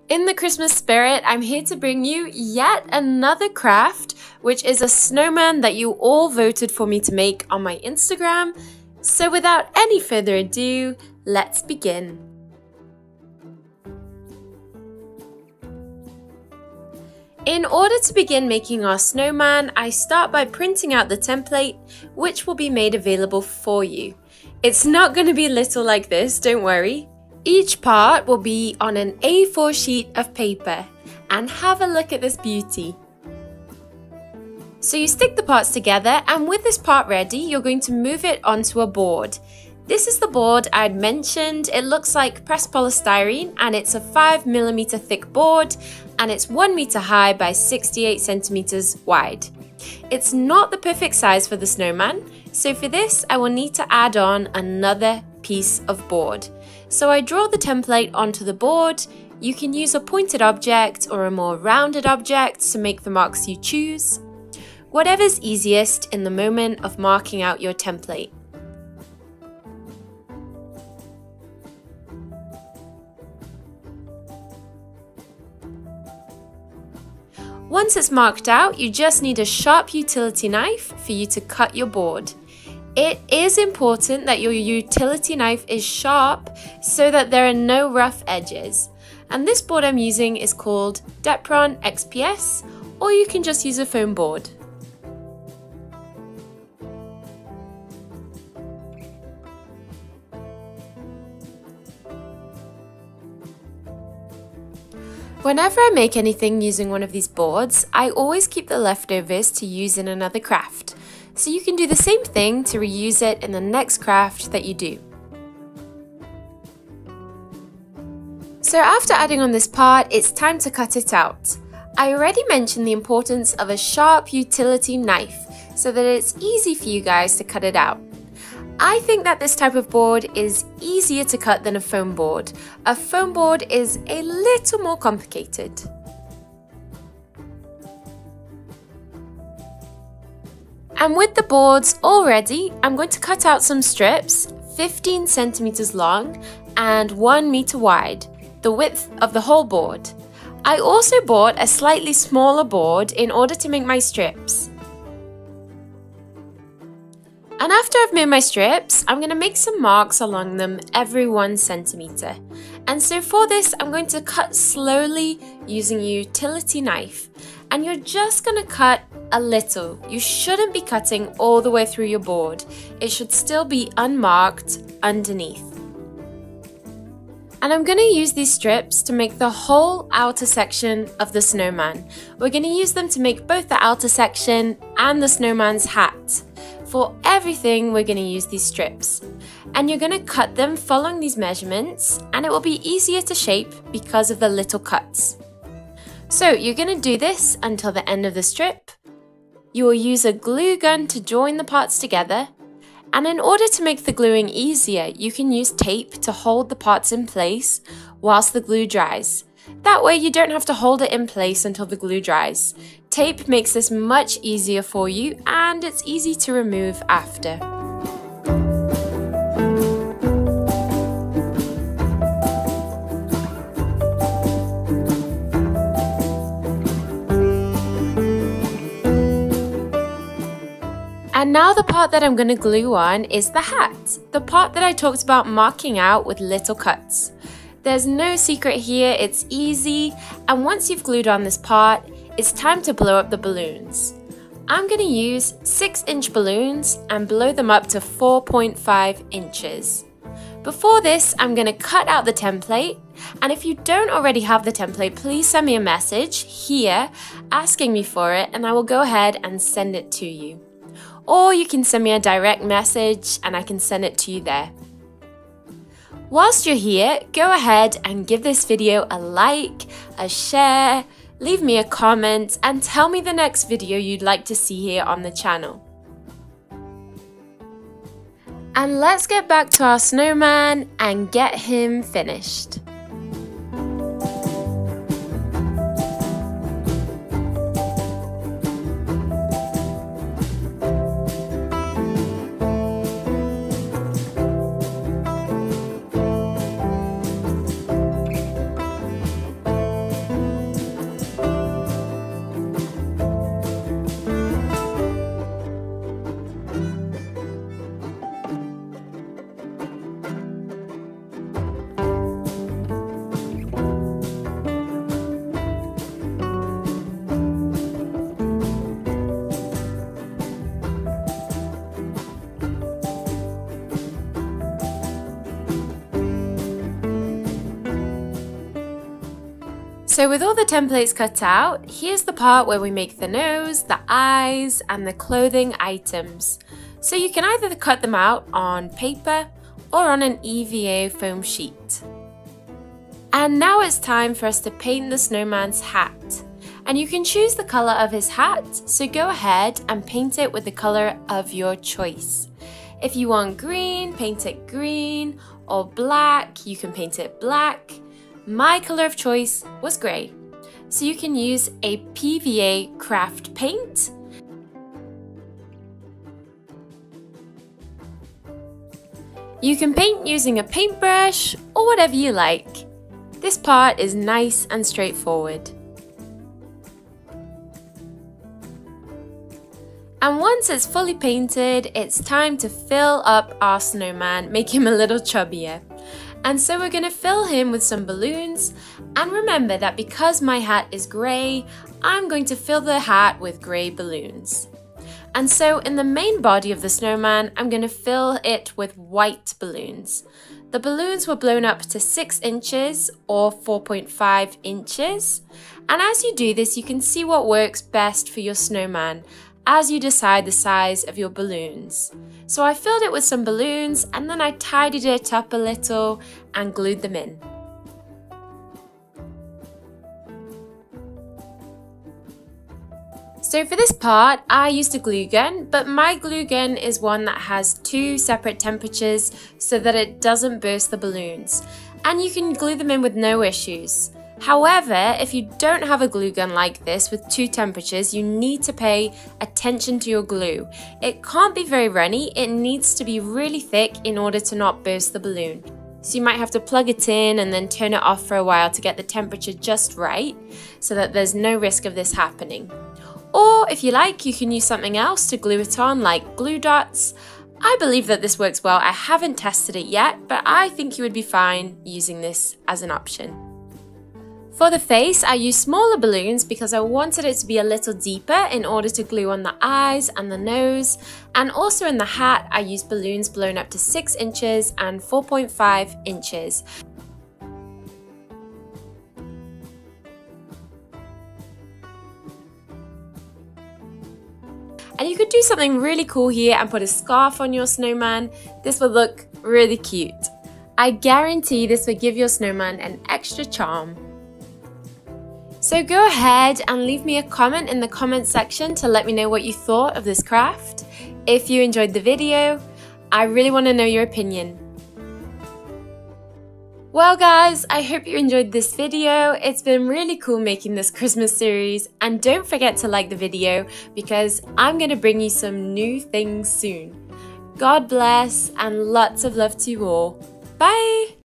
In the Christmas spirit, I'm here to bring you yet another craft, which is a snowman that you all voted for me to make on my Instagram. So without any further ado, let's begin. In order to begin making our snowman, I start by printing out the template, which will be made available for you. It's not going to be little like this, don't worry. Each part will be on an A4 sheet of paper, and have a look at this beauty. So you stick the parts together, and with this part ready, you're going to move it onto a board. This is the board I'd mentioned. It looks like pressed polystyrene, and it's a 5mm thick board, and it's 1 meter high by 68 centimeters wide. It's not the perfect size for the snowman, so for this I will need to add on another piece of board. So I draw the template onto the board. You can use a pointed object or a more rounded object to make the marks you choose. Whatever's easiest in the moment of marking out your template. Once it's marked out, you just need a sharp utility knife for you to cut your board. It is important that your utility knife is sharp so that there are no rough edges. And this board I'm using is called Depron XPS, or you can just use a foam board. Whenever I make anything using one of these boards, I always keep the leftovers to use in another craft. So you can do the same thing to reuse it in the next craft that you do. So after adding on this part, it's time to cut it out. I already mentioned the importance of a sharp utility knife so that it's easy for you guys to cut it out. I think that this type of board is easier to cut than a foam board. A foam board is a little more complicated. And with the boards all ready, I'm going to cut out some strips, 15 centimeters long and 1 meter wide, the width of the whole board. I also bought a slightly smaller board in order to make my strips. And after I've made my strips, I'm going to make some marks along them every 1 centimeter. And so for this, I'm going to cut slowly using a utility knife. And you're just going to cut a little. You shouldn't be cutting all the way through your board. It should still be unmarked underneath. And I'm going to use these strips to make the whole outer section of the snowman. We're going to use them to make both the outer section and the snowman's hat. For everything, we're going to use these strips. And you're going to cut them following these measurements, and it will be easier to shape because of the little cuts. So you're going to do this until the end of the strip. You will use a glue gun to join the parts together. And in order to make the gluing easier, you can use tape to hold the parts in place whilst the glue dries. That way you don't have to hold it in place until the glue dries. Tape makes this much easier for you, and it's easy to remove after. And now the part that I'm going to glue on is the hat, the part that I talked about marking out with little cuts. There's no secret here, it's easy, and once you've glued on this part, it's time to blow up the balloons. I'm going to use 6-inch balloons and blow them up to 4.5 inches. Before this, I'm going to cut out the template, and if you don't already have the template, please send me a message here asking me for it, and I will go ahead and send it to you. Or you can send me a direct message and I can send it to you there. Whilst you're here, go ahead and give this video a like, a share, leave me a comment, and tell me the next video you'd like to see here on the channel. And let's get back to our snowman and get him finished. So with all the templates cut out, here's the part where we make the nose, the eyes, and the clothing items. So you can either cut them out on paper or on an EVA foam sheet. And now it's time for us to paint the snowman's hat. And you can choose the colour of his hat, so go ahead and paint it with the colour of your choice. If you want green, paint it green, or black, you can paint it black. My colour of choice was grey, so you can use a PVA craft paint. You can paint using a paintbrush or whatever you like. This part is nice and straightforward. And once it's fully painted, it's time to fill up our snowman, make him a little chubbier. And so we're going to fill him with some balloons, and remember that because my hat is grey, I'm going to fill the hat with grey balloons. And so in the main body of the snowman, I'm going to fill it with white balloons. The balloons were blown up to 6 inches or 4.5 inches. And as you do this, you can see what works best for your snowman as you decide the size of your balloons. So I filled it with some balloons and then I tidied it up a little and glued them in. So for this part, I used a glue gun, but my glue gun is one that has 2 separate temperatures so that it doesn't burst the balloons. And you can glue them in with no issues. However, if you don't have a glue gun like this with 2 temperatures, you need to pay attention to your glue. It can't be very runny, it needs to be really thick in order to not burst the balloon. So you might have to plug it in and then turn it off for a while to get the temperature just right, so that there's no risk of this happening. Or if you like, you can use something else to glue it on, like glue dots. I believe that this works well. I haven't tested it yet, but I think you would be fine using this as an option. For the face, I used smaller balloons because I wanted it to be a little deeper in order to glue on the eyes and the nose. And also in the hat, I used balloons blown up to 6 inches and 4.5 inches. And you could do something really cool here and put a scarf on your snowman. This would look really cute. I guarantee this would give your snowman an extra charm. So go ahead and leave me a comment in the comment section to let me know what you thought of this craft. If you enjoyed the video, I really want to know your opinion. Well guys, I hope you enjoyed this video. It's been really cool making this Christmas series, and don't forget to like the video because I'm going to bring you some new things soon. God bless and lots of love to you all. Bye!